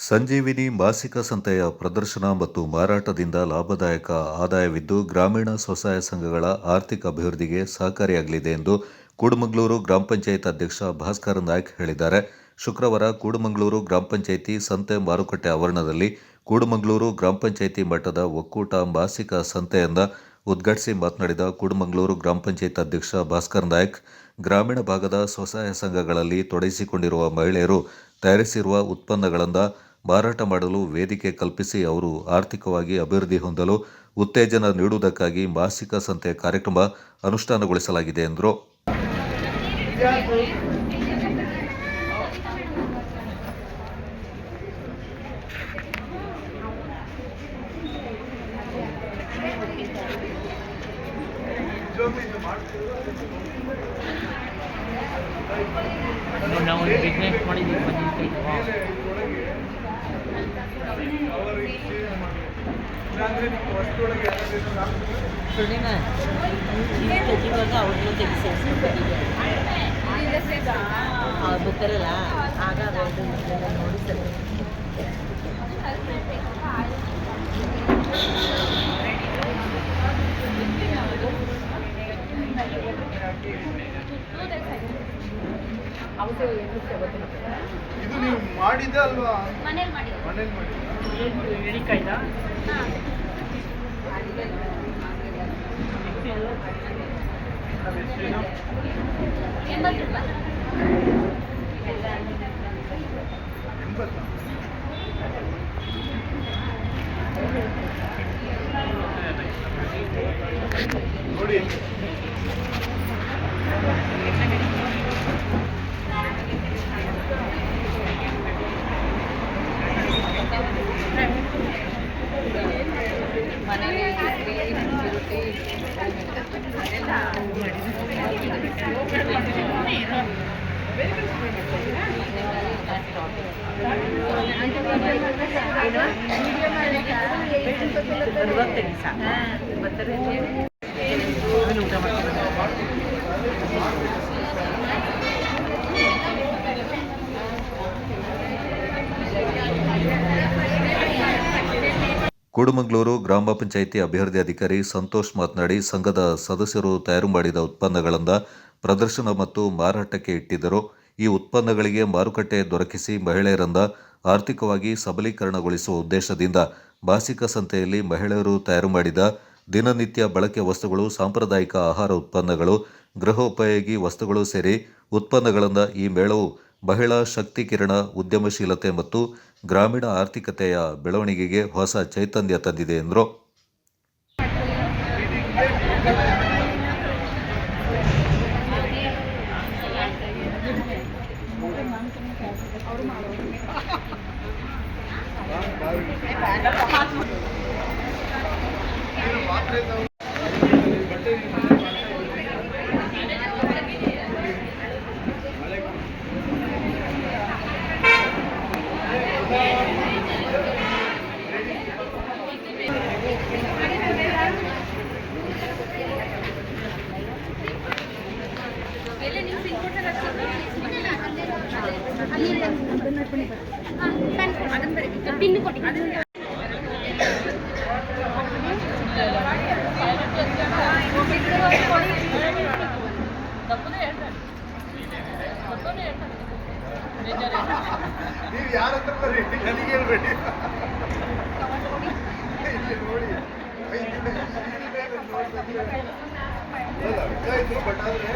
ಸಂಜೀವಿನಿ ಮಾಸಿಕ ಸಂತೆಯ ಪ್ರದರ್ಶನ ಮತ್ತು ಮಾರಾಟದಿಂದ ಲಾಭದಾಯಕ ಆದಾಯವಿದ್ದು ಗ್ರಾಮೀಣ ಸ್ವಸಹಾಯ ಸಂಘಗಳ ಆರ್ಥಿಕ ಅಭಿವೃದ್ಧಿಗೆ ಸಹಕಾರಿಯಾಗಲಿದೆ ಎಂದು ಕೂಡಮಂಗಳೂರು ಗ್ರಾಮ ಪಂಚಾಯತ್ ಅಧ್ಯಕ್ಷ ಭಾಸ್ಕರ್ ನಾಯ್ಕ್ ಹೇಳಿದ್ದಾರೆ. ಶುಕ್ರವಾರ ಕೂಡಮಂಗಳೂರು ಗ್ರಾಮ ಪಂಚಾಯಿತಿ ಸಂತೆ ಮಾರುಕಟ್ಟೆ ಆವರಣದಲ್ಲಿ ಕೂಡಮಂಗಳೂರು ಗ್ರಾಮ ಪಂಚಾಯಿತಿ ಮಟ್ಟದ ಒಕ್ಕೂಟ ಮಾಸಿಕ ಸಂತೆಯನ್ನು ಉದ್ಘಾಟಿಸಿ ಮಾತನಾಡಿದ ಕೂಡಮಂಗಳೂರು ಗ್ರಾಮ ಪಂಚಾಯತ್ ಅಧ್ಯಕ್ಷ ಭಾಸ್ಕರ್ ನಾಯ್ಕ್, ಗ್ರಾಮೀಣ ಭಾಗದ ಸ್ವಸಹಾಯ ಸಂಘಗಳಲ್ಲಿ ತೊಡಗಿಸಿಕೊಂಡಿರುವ ಮಹಿಳೆಯರು ತಯಾರಿಸಿರುವ ಉತ್ಪನ್ನಗಳನ್ನು ಮಾರಾಟ ಮಾಡಲು ವೇದಿಕೆ ಕಲ್ಪಿಸಿ ಅವರು ಆರ್ಥಿಕವಾಗಿ ಅಭಿವೃದ್ಧಿ ಹೊಂದಲು ಉತ್ತೇಜನ ನೀಡುವುದಕ್ಕಾಗಿ ಮಾಸಿಕ ಸಂತೆ ಕಾರ್ಯಕ್ರಮ ಅನುಷ್ಠಾನಗೊಳಿಸಲಾಗಿದೆ ಎಂದರು. ನಾವು ಬಿಸ್ನೆಸ್ ಮಾಡಿದ್ದೀವಿ ಅವ್ರಿಗೂ ತೆಗಿಸಿ ಬರ್ತಾರಲ್ಲ ಆಗ ನೋಡಿ ಸರ್. ಇದು ನೀವು ಮಾಡಿದ ಅಲ್ವಾ? ಮನೇಲಿ ಮಾಡಿ. ನೋಡಿ ಕೂಡಮಂಗಳೂರು ಗ್ರಾಮ ಪಂಚಾಯಿತಿ ಅಭಿವೃದ್ಧಿ ಅಧಿಕಾರಿ ಸಂತೋಷ್ ಮಾತನಾಡಿ, ಸಂಘದ ಸದಸ್ಯರು ತಯಾರು ಮಾಡಿದ ಉತ್ಪನ್ನಗಳನ್ನು ಪ್ರದರ್ಶನ ಮತ್ತು ಮಾರಾಟಕ್ಕೆ ಇಟ್ಟಿದ್ದರು. ಈ ಉತ್ಪನ್ನಗಳಿಗೆ ಮಾರುಕಟ್ಟೆ ದೊರಕಿಸಿ ಮಹಿಳೆಯರನ್ನು ಆರ್ಥಿಕವಾಗಿ ಸಬಲೀಕರಣಗೊಳಿಸುವ ಉದ್ದೇಶದಿಂದ ಮಾಸಿಕ ಸಂತೆಯಲ್ಲಿ ಮಹಿಳೆಯರು ತಯಾರು ಮಾಡಿದ ದಿನನಿತ್ಯ ಬಳಕೆ ವಸ್ತುಗಳು, ಸಾಂಪ್ರದಾಯಿಕ ಆಹಾರ ಉತ್ಪನ್ನಗಳು, ಗೃಹೋಪಯೋಗಿ ವಸ್ತುಗಳು ಸೇರಿ ಉತ್ಪನ್ನಗಳನ್ನು ಈ ಮೇಳವು ಮಹಿಳಾ ಶಕ್ತಿ ಕಿರಣ, ಉದ್ಯಮಶೀಲತೆ ಮತ್ತು ಗ್ರಾಮೀಣ ಆರ್ಥಿಕತೆಯ ಬೆಳವಣಿಗೆಗೆ ಹೊಸ ಚೈತನ್ಯ ತಂದಿದೆ ಎಂದರು. ನೀವು ಯಾರಂತ ನನಗೆ ಹೇಳ್ಬೇಡಿ. ನೋಡಿ ಬಟ್ ಆದರೆ